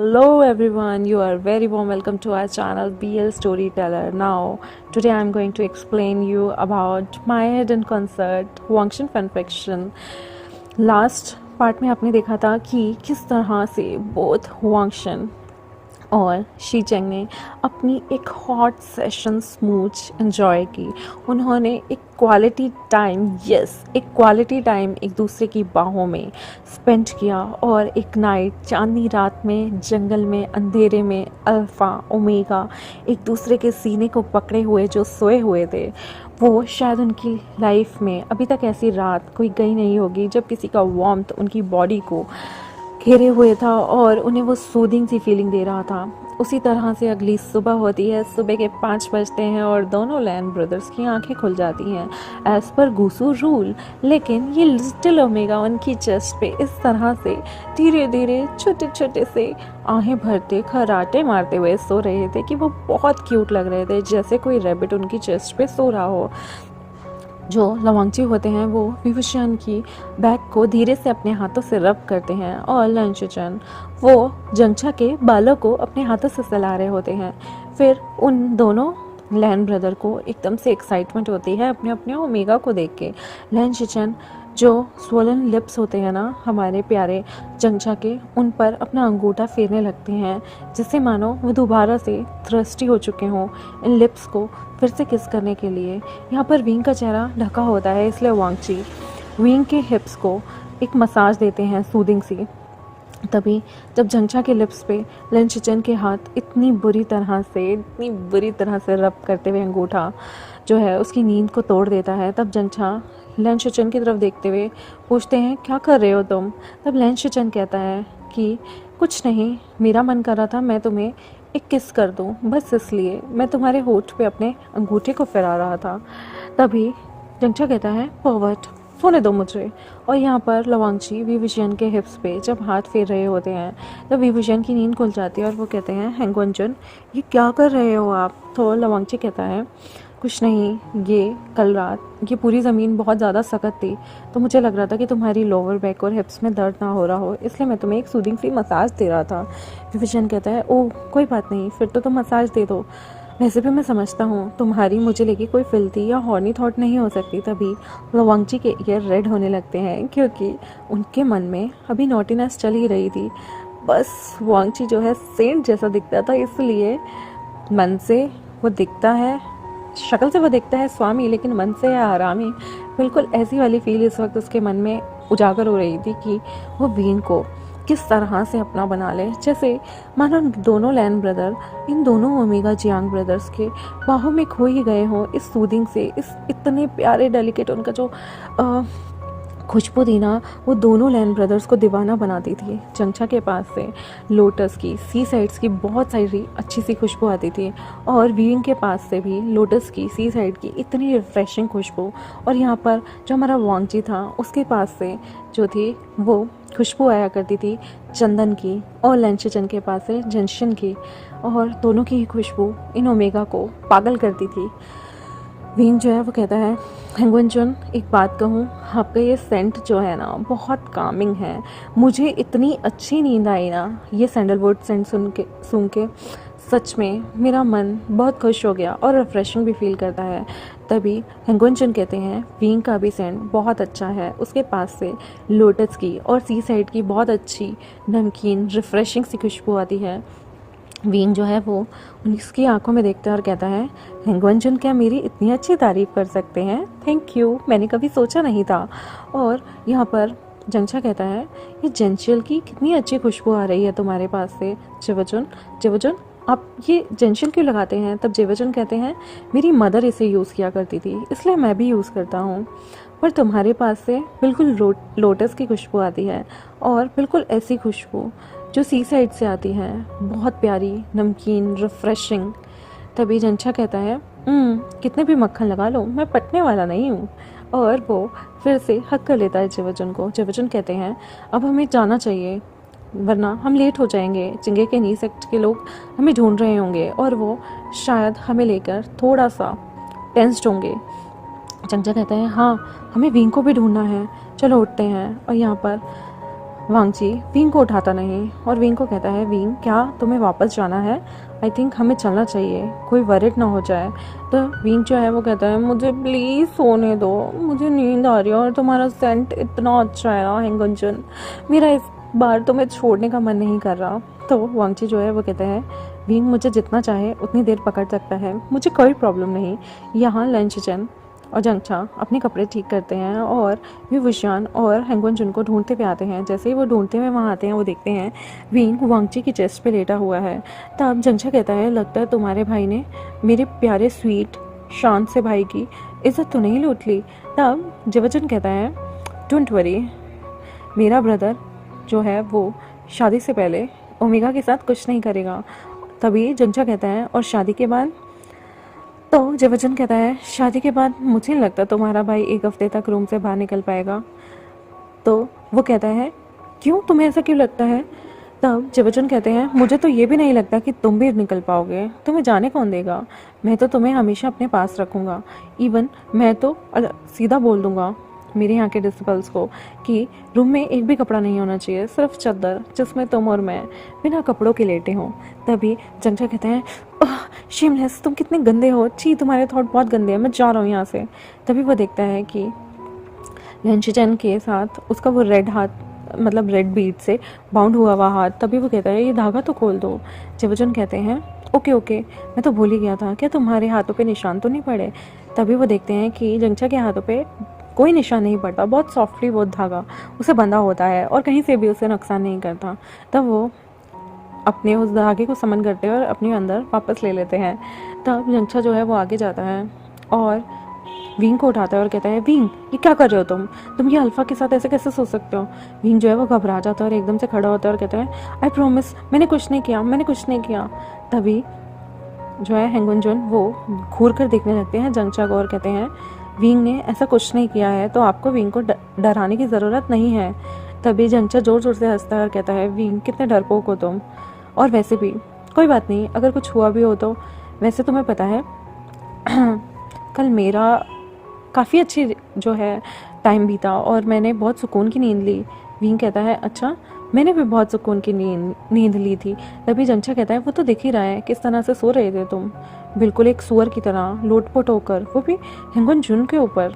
Hello everyone, you are very warm welcome to our channel BL Storyteller. Now, today I am going to explain you about my hidden concert Huangshan Fanfiction. Last part में आपने देखा था कि किस तरह से both हुआंगशन और she Cheng ने अपनी एक हॉट सेशन स्मूच एंजॉय की। उन्होंने एक क्वालिटी टाइम एक दूसरे की बाहों में स्पेंड किया और एक नाइट चांदनी रात में जंगल में अंधेरे में अल्फ़ा ओमेगा एक दूसरे के सीने को पकड़े हुए जो सोए हुए थे, वो शायद उनकी लाइफ में अभी तक ऐसी रात कोई गई नहीं होगी जब किसी का वार्मथ उनकी बॉडी को घेरे हुए था और उन्हें वो सूदिंग सी फीलिंग दे रहा था। उसी तरह से अगली सुबह होती है, सुबह के 5 बजते हैं और दोनों लैन ब्रदर्स की आंखें खुल जाती हैं एज़ पर गुसू रूल। लेकिन ये लिटिल ओमेगा उनकी चेस्ट पे इस तरह से धीरे धीरे छोटे छोटे से आहें भरते खराटे मारते हुए सो रहे थे कि वो बहुत क्यूट लग रहे थे, जैसे कोई रैबिट उनकी चेस्ट पे सो रहा हो। जो लवांगची होते हैं वो विवुशियन की बैक को धीरे से अपने हाथों से रब करते हैं और लंशचन वो जंगछा के बालों को अपने हाथों से सहला रहे होते हैं। फिर उन दोनों लैन ब्रदर को एकदम से एक्साइटमेंट होती है अपने अपने ओमेगा को देख के। लंशचन जो स्वोलन लिप्स होते हैं ना हमारे प्यारे जंगछा के, उन पर अपना अंगूठा फेरने लगते हैं जिससे मानो वो दोबारा से थ्रस्टी हो चुके हों इन लिप्स को फिर से किस करने के लिए। यहाँ पर विंग का चेहरा ढका होता है, इसलिए वांगची विंग के हिप्स को एक मसाज देते हैं सूदिंग सी। तभी जब जंगछा के लिप्स पे लंशचन के हाथ इतनी बुरी तरह से रब करते हुए अंगूठा जो है उसकी नींद को तोड़ देता है, तब जंगछा लंशचन की तरफ देखते हुए पूछते हैं, क्या कर रहे हो तुम? तब लंशचन कहता है कि कुछ नहीं, मेरा मन कर रहा था मैं तुम्हें एक किस कर दूं, बस इसलिए मैं तुम्हारे होठ पे अपने अंगूठे को फिरा रहा था। तभी जंगछा कहता है, पर्वर्ट, सोने दो मुझे। और यहाँ पर लवांगची विवुशियन के हिप्स पे जब हाथ फेर रहे होते हैं तब विवुशियन की नींद खुल जाती है और वो कहते हैं, हैंगवनजन ये क्या कर रहे हो आप? तो लवांगची कहता है, कुछ नहीं, ये कल रात ये पूरी ज़मीन बहुत ज़्यादा सख्त थी तो मुझे लग रहा था कि तुम्हारी लोअर बैक और हिप्स में दर्द ना हो रहा हो, इसलिए मैं तुम्हें एक सूदिंग सी मसाज दे रहा था। विवुशियन कहता है, ओह कोई बात नहीं, फिर तो तुम मसाज दे दो, वैसे भी मैं समझता हूँ तुम्हारी मुझे लेके कोई फिल्थी या हॉर्नी थॉट नहीं हो सकती। तभी लवांगची के ईयर रेड होने लगते हैं क्योंकि उनके मन में अभी नॉटीनेस चल ही रही थी। बस वांगची जो है सेंट जैसा दिखता था, इसलिए मन से वो दिखता है, शक्ल से वो दिखता है स्वामी, लेकिन मन से है हरामी। बिल्कुल ऐसी वाली फील इस वक्त उसके मन में उजागर हो रही थी कि वो वीन को किस तरह से अपना बना ले, जैसे मानो दोनों लैन ब्रदर इन दोनों ओमेगा जियांग ब्रदर्स के बाहों में खो ही गए हों इस सूदिंग से। इस इतने प्यारे डेलिकेट उनका जो खुशबू थी ना, वो दोनों लैन ब्रदर्स को दीवाना बनाती थी। जंगछा के पास से लोटस की सी साइड्स की बहुत सारी अच्छी सी खुशबू आती थी और विंग के पास से भी लोटस की सी साइड की इतनी रिफ्रेशिंग खुशबू, और यहाँ पर जो हमारा वांगची था उसके पास से जो थी वो खुशबू आया करती थी चंदन की, और लंशचन के पास से जंशन की, और दोनों की ही खुशबू इन ओमेगा को पागल करती थी। विंग जो है वो कहता है, हैंगवनजन एक बात कहूँ, आपका ये सेंट जो है ना बहुत कामिंग है, मुझे इतनी अच्छी नींद आई ना ये सैंडलवुड सेंट सुन के सच में मेरा मन बहुत खुश हो गया और रिफ्रेशिंग भी फील करता है। तभी हैंगवनजन कहते हैं, विंग का भी सेंट बहुत अच्छा है, उसके पास से लोटस की और सी साइड की बहुत अच्छी नमकीन रिफ्रेशिंग सी खुशबू आती है। विंग जो है वो उसकी आंखों में देखता है और कहता है, हैंगवनजन क्या मेरी इतनी अच्छी तारीफ़ कर सकते हैं? थैंक यू, मैंने कभी सोचा नहीं था। और यहाँ पर जंगछा कहता है, ये जेंशियल की कितनी अच्छी खुशबू आ रही है तुम्हारे पास से जेवजन आप ये जेंशियल क्यों लगाते हैं? तब जेवजन कहते हैं, मेरी मदर इसे यूज़ किया करती थी इसलिए मैं भी यूज़ करता हूँ, पर तुम्हारे पास से बिल्कुल लोटस की खुशबू आती है और बिल्कुल ऐसी खुशबू जो सी साइड से आती है, बहुत प्यारी नमकीन रिफ्रेशिंग। तभी जंगछा कहता है, कितने भी मक्खन लगा लो मैं पटने वाला नहीं हूँ, और वो फिर से हक कर लेता है जेवजन को। जेवजन कहते हैं, अब हमें जाना चाहिए वरना हम लेट हो जाएंगे, चिंगे के नी सेक्ट के लोग हमें ढूंढ रहे होंगे और वो शायद हमें लेकर थोड़ा सा टेंस्ड होंगे। जंगछा कहता है, हाँ हमें विंग को भी ढूंढना है, चलो उठते हैं। और यहाँ पर वांगची विंग को उठाता नहीं और विंग को कहता है, विंग क्या तुम्हें वापस जाना है? आई थिंक हमें चलना चाहिए, कोई वरिड ना हो जाए। तो विंग जो है वो कहता है, मुझे प्लीज़ सोने दो, मुझे नींद आ रही है और तुम्हारा सेंट इतना अच्छा है ना हेंगुनजुन, मेरा इस बार तुम्हें छोड़ने का मन नहीं कर रहा। तो वांगची जो है वो कहता है, विंग मुझे जितना चाहे उतनी देर पकड़ सकता है, मुझे कोई प्रॉब्लम नहीं। यहाँ लंचचन और जंगचा अपने कपड़े ठीक करते हैं और वे विशान और हेंगुनजुन को ढूंढते हुए आते हैं। जैसे ही वो ढूंढते हुए वहाँ आते हैं, वो देखते हैं विंग वांगची की चेस्ट पे लेटा हुआ है। तब जंगचा कहता है, लगता है तुम्हारे भाई ने मेरे प्यारे स्वीट शांत से भाई की इज्जत तो नहीं लूट ली। तब जेवचन कहता है, डोंट वरी, मेरा ब्रदर जो है वो शादी से पहले ओमेगा के साथ कुछ नहीं करेगा। तभी जंगचा कहता है, और शादी के बाद? तो जेवचन कहता है, शादी के बाद मुझे नहीं लगता तुम्हारा भाई 1 हफ्ते तक रूम से बाहर निकल पाएगा। तो वो कहता है, क्यों, तुम्हें ऐसा क्यों लगता है? तब जेवचन कहते हैं, मुझे तो ये भी नहीं लगता कि तुम भी निकल पाओगे, तुम्हें जाने कौन देगा? मैं तो तुम्हें हमेशा अपने पास रखूँगा। इवन मैं तो सीधा बोल दूँगा मेरे यहाँ के डिसिपल्स को कि रूम में एक भी कपड़ा नहीं होना चाहिए, सिर्फ चादर जिसमें तुम और मैं बिना कपड़ों के लेटे हों। तभी जंगचा कहते हैं, शेमलेस, तुम कितने गंदे हो, छी तुम्हारे थॉट बहुत गंदे हैं, मैं जा रहा हूँ यहाँ से। तभी वो देखता है कि लंचचन के साथ उसका वो रेड हाथ, मतलब रेड बीड से बाउंड हुआ हाथ। तभी वो कहता है, ये धागा तो खोल दो। जेवचन कहते हैं, ओके, मैं तो भूल ही गया था, क्या तुम्हारे हाथों पे निशान तो नहीं पड़े? तभी वो देखते हैं कि जंगचा के हाथों पे कोई निशान नहीं पड़ता, बहुत सॉफ्टली वो धागा उसे बंधा होता है और कहीं से भी उसे नुकसान नहीं करता। तब वो अपने उस धागे को समन करते हैं और अपने अंदर वापस ले लेते हैं। तब जंगचा जो है वो आगे जाता है और विंग को उठाता है और कहता है, विंग ये क्या कर रहे हो तुम ये अल्फा के साथ ऐसे कैसे सो सकते हो? विंग जो है वो घबरा जाता है और एकदम से खड़ा होता है और कहता है, आई प्रॉमिस, मैंने कुछ नहीं किया। तभी जो है हेंगुनजुन वो घूर कर देखने लगते हैं जंगचा को और कहते हैं, विंग ने ऐसा कुछ नहीं किया है, तो आपको विंग को डराने की ज़रूरत नहीं है। तभी जंगचा ज़ोर ज़ोर से हंसता है और कहता है, विंग कितने डरपोक हो तुम, और वैसे भी कोई बात नहीं, अगर कुछ हुआ भी हो तो वैसे तुम्हें पता है कल मेरा काफ़ी अच्छी जो है टाइम बीता और मैंने बहुत सुकून की नींद ली। विंग कहता है, अच्छा, मैंने भी बहुत सुकून की नींद ली थी। तभी जंगचा कहता है, वो तो दिख ही रहा है किस तरह से सो रहे थे तुम, बिल्कुल एक सुअर की तरह लोटपोट होकर, वो भी हेंगुनजुन के ऊपर,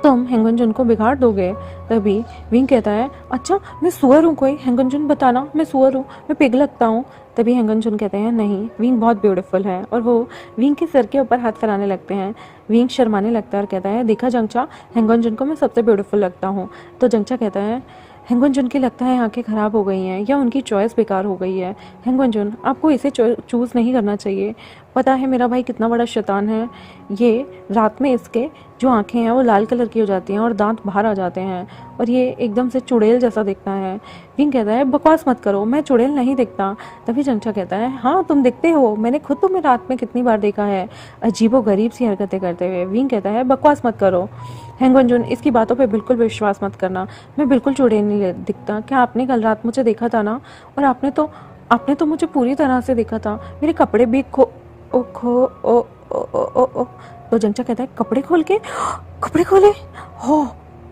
तुम हेंगुनजुन को बिगाड़ दोगे। तभी विंग कहता है, अच्छा मैं सुअर हूँ कोई, हेंगुनजुन बताना, मैं सुअर हूँ, मैं पिग लगता हूँ। तभी हेंगुनजुन कहते हैं, नहीं, विंग बहुत ब्यूटीफुल है, और वो विंग के सर के ऊपर हाथ फैलाने लगते हैं। विंग शर्माने लगता है और कहता है, देखा जंगचा, हेंगुनजुन को मैं सबसे ब्यूटीफुल लगता हूँ। तो जंगचा कहता है, हेंगुनजुन की लगता है आंखें ख़राब हो गई हैं या उनकी चॉइस बेकार हो गई है। हेंगुनजुन, आपको इसे चूज़ नहीं करना चाहिए। पता है मेरा भाई कितना बड़ा शैतान है, ये रात में इसके जो आंखें हैं वो लाल कलर की हो जाती हैं और दांत बाहर आ जाते हैं और ये एकदम से चुड़ैल जैसा दिखता है। विंग कहता है, बकवास मत करो, मैं चुड़ैल नहीं दिखता। तभी जंगचा कहता है, हाँ तुम दिखते हो, मैंने खुद तुम्हें रात में कितनी बार देखा है अजीबोगरीब सी हरकतें करते हुए। विंग कहता है, बकवास मत करो हेंगुनजुन, इसकी बातों पे बिल्कुल विश्वास मत करना, मैं बिल्कुल चुड़ैल नहीं दिखता। क्या आपने कल रात मुझे देखा था ना, और आपने तो मुझे पूरी तरह से देखा था, मेरे कपड़े भी तो जंगचा कहता है, कपड़े खोले हो,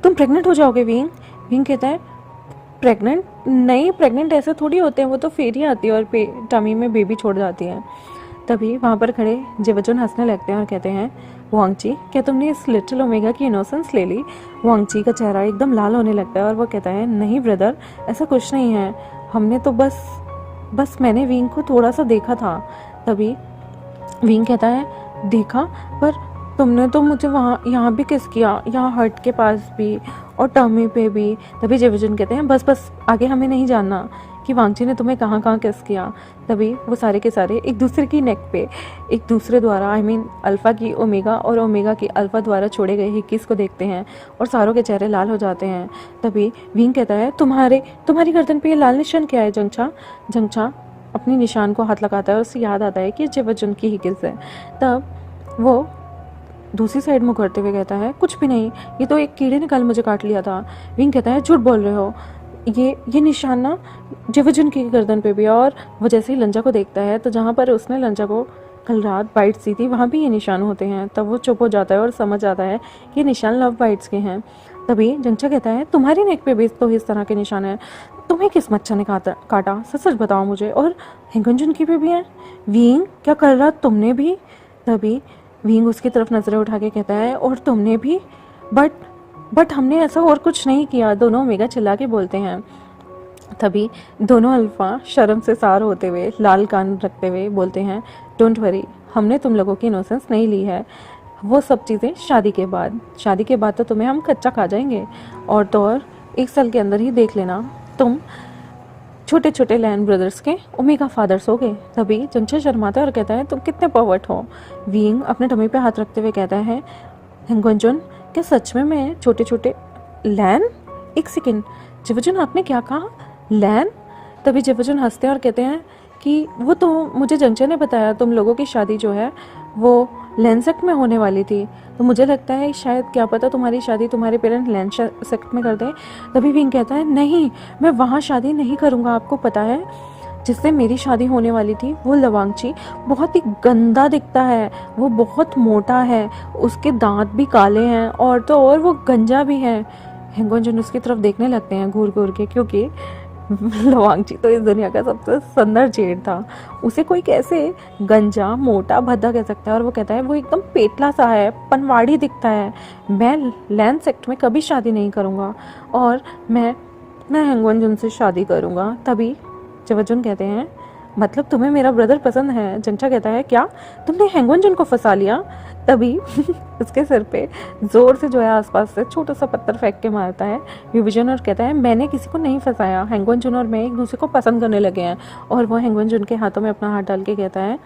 तुम प्रेग्नेंट हो जाओगे विंग। विंग कहता है, प्रेग्नेंट नहीं, प्रेग्नेंट ऐसे थोड़ी होते हैं, वो तो फेरी आती है और टमी में बेबी छोड़ जाती है। तभी वहाँ पर खड़े जेवचन हंसने लगते हैं और कहते हैं, वांगची, क्या तुमने इस लिटिल ओमेगा की इनोसेंस ले ली? वांगची का चेहरा एकदम लाल होने लगता है और वो कहता है, नहीं ब्रदर, ऐसा कुछ नहीं है, हमने तो बस मैंने विंग को थोड़ा सा देखा था। तभी विंग कहता है, देखा, पर तुमने तो मुझे यहाँ भी किस किया, यहाँ हर्ट के पास भी और टमी पे भी। तभी जेवचन कहते हैं, बस आगे हमें नहीं जानना कि वांगची ने तुम्हें कहाँ किस किया। तभी वो सारे के सारे एक दूसरे की नेक पे एक दूसरे द्वारा अल्फ़ा की ओमेगा और ओमेगा की अल्फ़ा द्वारा छोड़े गए किस को देखते हैं और सारों के चेहरे लाल हो जाते हैं। तभी विंग कहता है, तुम्हारी गर्दन पे ये लाल निशान क्या है जंगचा अपनी निशान को हाथ लगाता है और उससे याद आता है कि जेवचन की ही किस है। तब वो दूसरी साइड मुँह करते हुए कहता है, कुछ भी नहीं, ये तो एक कीड़े ने कल मुझे काट लिया था। विंग कहता है, झूठ बोल रहे हो, ये निशान ना जेवचन की गर्दन पे भी। और वो जैसे ही लंजा को देखता है तो जहाँ पर उसने लंजा को कल रात बाइट्स दी थी वहाँ भी ये निशान होते हैं। तब वो चुप हो जाता है और समझ आता है कि ये निशान लव बाइट्स के हैं। तभी जंगचा कहता है तुम्हारी नेक पे भी तो इस तरह के निशान हैं, तुम्हें किस मच्छर ने काटा, सच सच बताओ मुझे। और हेंगुनजुन की भी हैं। विंग क्या कर रहा तुमने भी? तभी विंग उसकी तरफ नजरें उठा के कहता है और तुमने भी? बट हमने ऐसा और कुछ नहीं किया, दोनों ओमेगा चिल्ला के बोलते हैं। तभी दोनों अल्फा शर्म से सार होते हुए लाल कान रखते हुए बोलते हैं डोंट वरी, हमने तुम लोगों की इनोसेंस नहीं ली है, वो सब चीज़ें शादी के बाद तो तुम्हें हम कच्चा खा जाएंगे, और तो और 1 साल के अंदर ही देख लेना तुम छोटे छोटे लैन ब्रदर्स के ओमेगा फादर्स हो गए। तभी जंगचा शर्माता है और कहता है तुम कितने पर्वर्ट हो। विंग अपने टमी पे हाथ रखते हुए कहता है हेंगुनजुन क्या सच में मैं छोटे छोटे लैन? एक सेकेंड, जिवजुन आपने क्या कहा, लैन? तभी जिवजुन हंसते हैं और कहते हैं कि वो तो मुझे जंगचा ने बताया तुम लोगों की शादी जो है वो लैन सेक्ट में होने वाली थी, तो मुझे लगता है शायद क्या पता तुम्हारी शादी तुम्हारे पेरेंट लैन सेक्ट में कर दें। तभी विंग कहता है नहीं, मैं वहाँ शादी नहीं करूँगा, आपको पता है जिससे मेरी शादी होने वाली थी वो लवांगची बहुत ही गंदा दिखता है, वो बहुत मोटा है, उसके दांत भी काले हैं और तो और वो गंजा भी है। हेंगुनजुन उसकी तरफ देखने लगते हैं घूर घूर के, क्योंकि लवांगची तो इस दुनिया का सबसे सुंदर जेड था, उसे कोई कैसे गंजा मोटा भद्दा कह सकता है। और वो कहता है वो एकदम पेटला सा है, पनवाड़ी दिखता है, मैं लैंड सेक्ट में कभी शादी नहीं करूँगा और मैं हेंगुनजुन से शादी करूँगा। तभी जिवजुन कहते हैं मतलब तुम्हें मेरा ब्रदर पसंद है। जंगचा कहता है क्या तुमने हेंगुनजुन को फंसा लिया? तभी उसके सिर पे जोर से जो है आसपास से छोटा सा पत्थर फेंक के मारता है विभीषण और कहता है मैंने किसी को नहीं फंसाया, हेंगुनजुन और मैं एक दूसरे को पसंद करने लगे हैं। और वो हेंगुनजुन के हाथों में अपना हाथ डाल के कहता है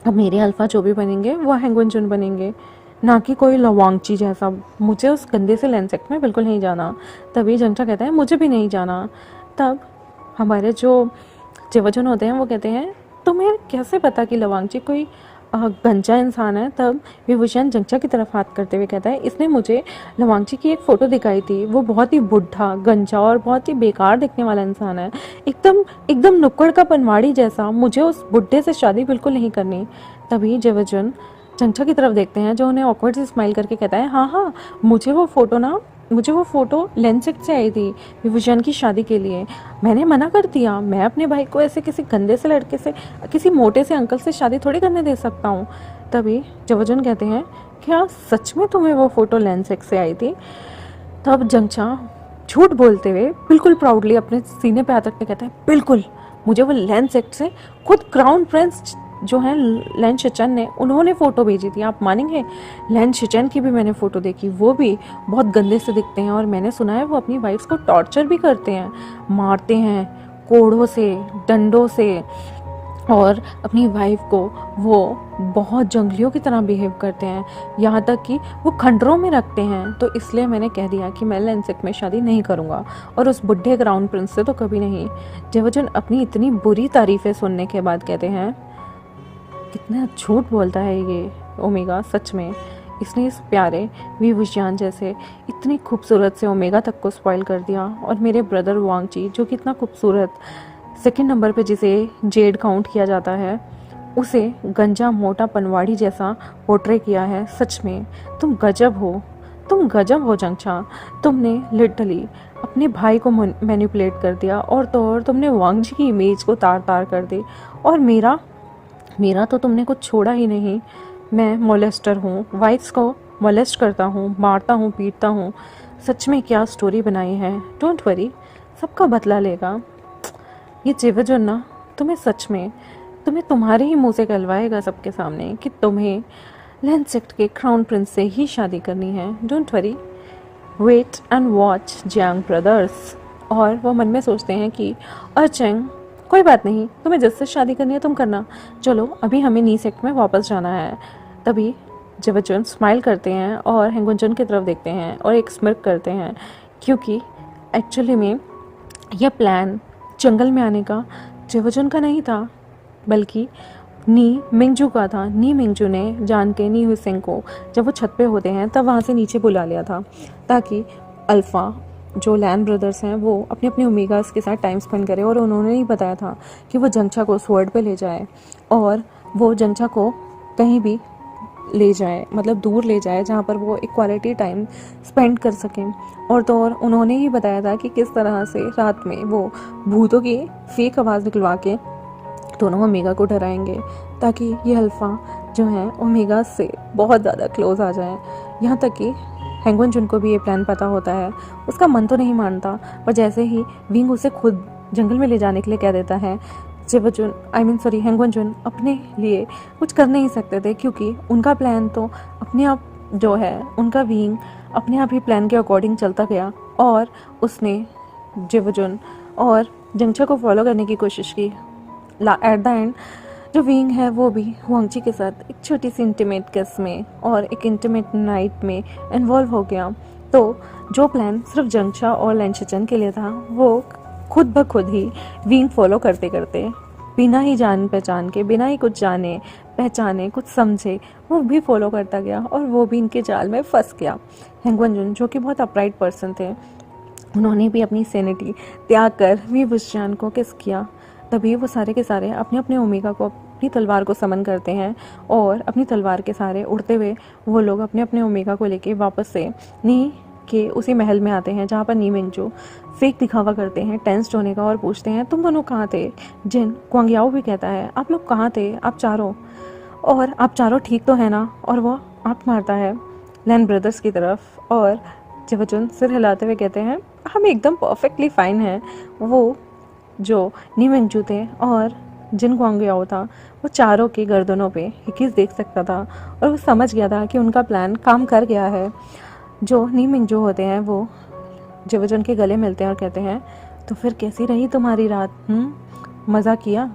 अब मेरे अल्फा जो भी बनेंगे वो हेंगुनजुन बनेंगे, ना कि कोई लवांगची जैसा। मुझे उस गंदे से लैंड सेक्ट में बिल्कुल नहीं जाना। तभी जंगचा कहता है मुझे भी नहीं जाना। तब हमारे जो जिवजुन होते हैं वो कहते हैं तुम्हें कैसे पता कि लवांगची कोई गंजा इंसान है? तब विभूषण जंगचा की तरफ हाथ करते हुए कहता है इसने मुझे लवांगची की एक फ़ोटो दिखाई थी, वो बहुत ही बुढ़ा गंजा और बहुत ही बेकार दिखने वाला इंसान है, एकदम नुक्कड़ का पनवाड़ी जैसा, मुझे उस बुढ़े से शादी बिल्कुल नहीं करनी। तभी जिवजुन जंगचा की तरफ देखते हैं जो उन्हें ऑकवर्ड से स्माइल करके कहता है हाँ मुझे वो फ़ोटो लेंसेक्ट से आई थी विभूषण की शादी के लिए, मैंने मना कर दिया, मैं अपने भाई को ऐसे किसी गंदे से लड़के से किसी मोटे से अंकल से शादी थोड़ी करने दे सकता हूँ। तभी जिवजुन कहते हैं क्या सच में तुम्हें वो फ़ोटो लेंसेक्ट से आई थी? तब जंगचा झूठ बोलते हुए बिल्कुल प्राउडली अपने सीने पे हाथ रख के कहता है बिल्कुल, मुझे वो लेंसेक्ट से खुद क्राउन प्रिंस जो है लैन शिचन ने उन्होंने फ़ोटो भेजी थी। आप मानेंगे लैन शिचन की भी मैंने फ़ोटो देखी, वो भी बहुत गंदे से दिखते हैं और मैंने सुना है वो अपनी वाइफ्स को टॉर्चर भी करते हैं, मारते हैं कोड़ों से डंडों से, और अपनी वाइफ को वो बहुत जंगलियों की तरह बिहेव करते हैं, यहाँ तक कि वो खंडरों में रखते हैं। तो इसलिए मैंने कह दिया कि मैं लैंड सेक्ट में शादी नहीं करूँगा और उस बुढ़े क्राउन प्रिंस से तो कभी नहीं। जिवजुन अपनी इतनी बुरी तारीफ़ें सुनने के बाद कहते हैं कितना झूठ बोलता है ये ओमेगा, सच में इसने इस प्यारे विभूषण जैसे इतनी खूबसूरत से ओमेगा तक को स्पॉइल कर दिया, और मेरे ब्रदर वांगची जो कि इतना खूबसूरत सेकंड नंबर पे जिसे जेड काउंट किया जाता है उसे गंजा मोटा पनवाड़ी जैसा पोर्ट्रे किया है। सच में तुम गजब हो जंगचा, तुमने लिटरली अपने भाई को मैनिपुलेट कर दिया और तो और तुमने वांगजी की इमेज को तार तार कर दी, और मेरा तो तुमने कुछ छोड़ा ही नहीं। मैं मोलेस्टर हूँ, वाइफ्स को मोलेस्ट करता हूँ, मारता हूँ, पीटता हूँ। सच में क्या स्टोरी बनाई है, डोंट वरी सबका बदला लेगा। ये जिवजुन ना तुम्हें तुम्हारे ही मुंह से कहलवाएगा सबके सामने कि तुम्हें लैंड सेक्ट के क्राउन प्रिंस से ही शादी करनी है। Don't worry, wait and watch Jiang brothers. और वो मन में सोचते हैं कि अर्चेंग कोई बात नहीं, तुम्हें जिससे शादी करनी है तुम करना, चलो अभी हमें नी सेक्ट में वापस जाना है। तभी जिवजुन स्माइल करते हैं और हेंगुनजुन की तरफ देखते हैं और एक स्मिर्क करते हैं, क्योंकि एक्चुअली में यह प्लान जंगल में आने का जिवजुन का नहीं था बल्कि नी मिंगजू का था। नी मिंगजू ने जान के नी हुइसेंग को जब वो छत पे होते हैं तब वहाँ से नीचे बुला लिया था, ताकि अल्फ़ा जो लैन ब्रदर्स हैं वो अपने अपने ओमेगास के साथ टाइम स्पेंड करें। और उन्होंने ही बताया था कि वो जंगचा को स्वर्ड पे ले जाए और वो जंगचा को कहीं भी ले जाए, मतलब दूर ले जाए, जहाँ पर वो एक क्वालिटी टाइम स्पेंड कर सकें। और तो और उन्होंने ही बताया था कि किस तरह से रात में वो भूतों की फेक आवाज़ निकलवा के दोनों ओमेगा को डराएंगे, ताकि ये अल्फ़ा जो है ओमेगा से बहुत ज़्यादा क्लोज आ जाए। यहाँ तक कि हैंगवन जुन को भी ये प्लान पता होता है। उसका मन तो नहीं मानता, पर जैसे ही विंग उसे खुद जंगल में ले जाने के लिए कह देता है, हैंगवन जुन अपने लिए कुछ कर नहीं सकते थे, क्योंकि उनका प्लान तो अपने आप जो है, उनका विंग अपने आप ही प्लान के अकॉर्डिंग चलता गया। और उसने जिवजुन और जंगचा को फॉलो करने की कोशिश की। एट द एंड जो विंग है वो भी हुआंगची के साथ एक छोटी सी इंटीमेट किस में और एक इंटीमेट नाइट में इन्वॉल्व हो गया। तो जो प्लान सिर्फ जंगचा और लेंशचन के लिए था, वो खुद ब खुद ही विंग फॉलो करते करते, बिना ही जान पहचान के, बिना ही कुछ जाने पहचाने, कुछ समझे, वो भी फॉलो करता गया और वो भी इनके जाल में फंस गया। हैंगवन जुन जो कि बहुत अपराइट पर्सन थे, उन्होंने भी अपनी सैनिटी त्याग कर वी बुशजान को किस किया। तभी वो सारे के सारे अपने अपने ओमेगा को, अपनी तलवार को समन करते हैं और अपनी तलवार के सारे उड़ते हुए वो लोग अपने अपने ओमेगा को लेके वापस से नी के उसी महल में आते हैं, जहाँ पर नी मिंगजू फेक दिखावा करते हैं टेंस्ड होने का और पूछते हैं, तुम दोनों कहाँ थे? जिन क्वांगयाओ भी कहता है, आप लोग कहाँ थे? आप चारों ठीक तो है ना? और वो आंख मारता है लैन ब्रदर्स की तरफ और जिवजुन सिर हिलाते हुए कहते हैं, हम एकदम परफेक्टली फाइन हैं। वो जो नी मिंगजू थे और जिन क्वांगयाओ था, वो चारों की गर्दनों पे हिकिस देख सकता था और वो समझ गया था कि उनका प्लान काम कर गया है। जो नी मिंगजू होते हैं वो जिवजुन के गले मिलते हैं और कहते हैं, तो फिर कैसी रही तुम्हारी रात? मज़ा किया?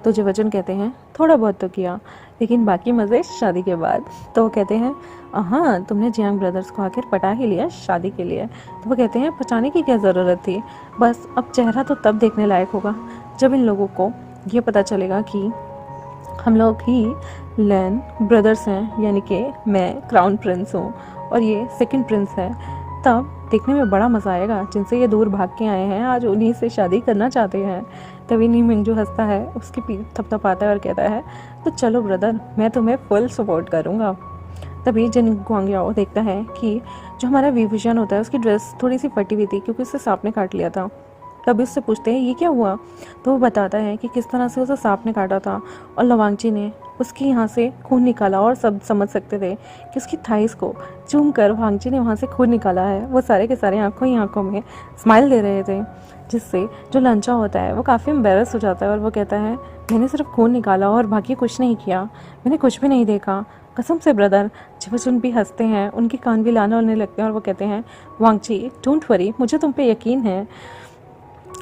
तो जिवजुन कहते हैं, थोड़ा बहुत तो किया, लेकिन बाकी मज़े शादी के बाद। तो वो कहते हैं, हाँ, तुमने जियांग ब्रदर्स को आखिर पटा ही लिया शादी के लिए। तो वो कहते हैं, पटाने की क्या ज़रूरत थी? बस अब चेहरा तो तब देखने लायक होगा जब इन लोगों को ये पता चलेगा कि हम लोग ही लैन ब्रदर्स हैं, यानी कि मैं क्राउन प्रिंस हूँ और ये सेकंड प्रिंस है। तब देखने में बड़ा मज़ा आएगा। जिनसे ये दूर भाग के आए हैं, आज उन्हीं से शादी करना चाहते हैं। तभी नी मिंगजू हंसता है, उसकी पीठ थपथपाता है और कहता है, तो चलो ब्रदर, मैं तुम्हें फुल सपोर्ट करूँगा। तभी जिन क्वांगयाओ देखता है कि जो हमारा विभूषण होता है उसकी ड्रेस थोड़ी सी फटी हुई थी, क्योंकि उससे सांप ने काट लिया था। तभी उससे पूछते हैं, ये क्या हुआ? तो वो बताता है कि किस तरह से उसे सांप ने काटा था और लवांगची ने उसकी यहाँ से खून निकाला और सब समझ सकते थे कि उसकी थाइस को चूम कर वांगची ने वहाँ से खून निकाला है। वो सारे के सारे आंखों ही आंखों में स्माइल दे रहे थे, जिससे जो लंचा होता है वो काफ़ी एम्बेरस हो जाता है और वो कहता है, मैंने सिर्फ खून निकाला और बाकी कुछ नहीं किया, मैंने कुछ भी नहीं देखा, कसम से ब्रदर। जिवजुन भी हंसते हैं, उनके कान भी लाना होने लगते हैं और वो कहते हैं, वांगची डोंट वरी, मुझे तुम पे यकीन है।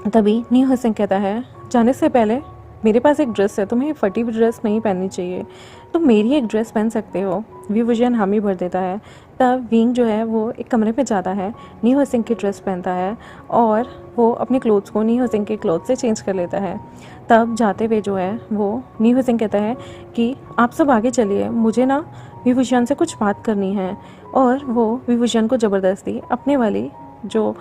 तभी नी हुसिंग कहता है, जाने से पहले मेरे पास एक ड्रेस है, तुम्हें फटी हुई ड्रेस नहीं पहननी चाहिए, तुम मेरी एक ड्रेस पहन सकते हो। विभूषण हामी भर देता है। तब विंग जो है वो एक कमरे पे जाता है, नी हुसिंग की ड्रेस पहनता है और वो अपने क्लोथ्स को नी हुसिंग के क्लोथ से चेंज कर लेता है। तब जाते हुए जो है वो नी हुसिंग कहता है कि आप सब आगे चलिए, मुझे ना विभूषण से कुछ बात करनी है। और वो विभूषण को ज़बरदस्ती अपने वाली जो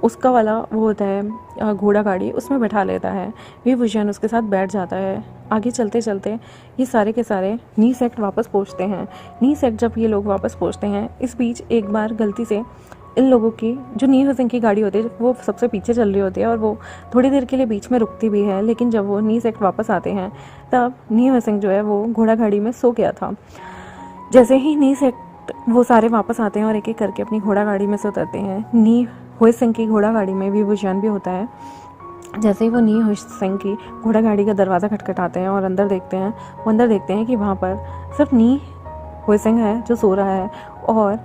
उसका वाला वो होता है घोड़ा गाड़ी, उसमें बैठा लेता है। विभूषण उसके साथ बैठ जाता है। आगे चलते चलते ये सारे के सारे नी सेक्ट वापस पहुंचते हैं। नी सेक्ट जब ये लोग वापस पहुंचते हैं, इस बीच एक बार गलती से इन लोगों की जो नी हुसिंग की गाड़ी होती है वो सबसे पीछे चल रही होती है और वो थोड़ी देर के लिए बीच में रुकती भी है। लेकिन जब वो नी सेक्ट वापस आते हैं तब नी हुसिंग जो है वो घोड़ा गाड़ी में सो गया था। जैसे ही नी सेक्ट वो सारे वापस आते हैं और एक एक करके अपनी घोड़ा गाड़ी में से उतरते हैं। नी हुसिंग की घोड़ा गाड़ी में विभूषण भी होता है। जैसे ही वो नी हुसिंग की घोड़ा गाड़ी का दरवाज़ा खटखटाते हैं और अंदर देखते हैं कि वहाँ पर सिर्फ नी हुसिंग है जो सो रहा है और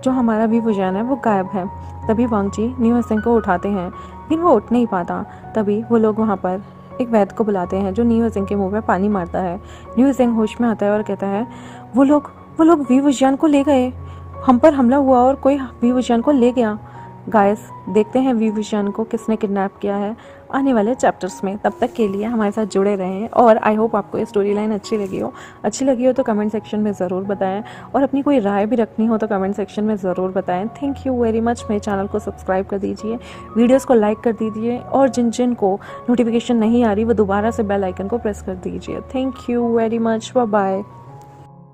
जो हमारा विभूषण है वो गायब है। तभी वांगची नी हुसिंग को उठाते हैं, लेकिन वो उठ नहीं पाता। तभी वो लोग वहाँ पर एक वैद्य को बुलाते हैं जो नी हुसिंग के मुंह पे पानी मारता है। नी हुसिंग होश में आता है और कहता है, वो लोग विभूषण को ले गए, हम पर हमला हुआ और कोई विभूषण को ले गया। गाइस, देखते हैं विभूषण को किसने किडनैप किया है आने वाले चैप्टर्स में। तब तक के लिए हमारे साथ जुड़े रहें और आई होप आपको ये स्टोरी लाइन अच्छी लगी हो तो कमेंट सेक्शन में ज़रूर बताएं और अपनी कोई राय भी रखनी हो तो कमेंट सेक्शन में ज़रूर बताएं। Thank you very much. मेरे चैनल को सब्सक्राइब कर दीजिए, वीडियोज़ को लाइक कर दीजिए और जिन को नोटिफिकेशन नहीं आ रही वो दोबारा से बेल आइकन को प्रेस कर दीजिए। Thank you very much. Bye bye.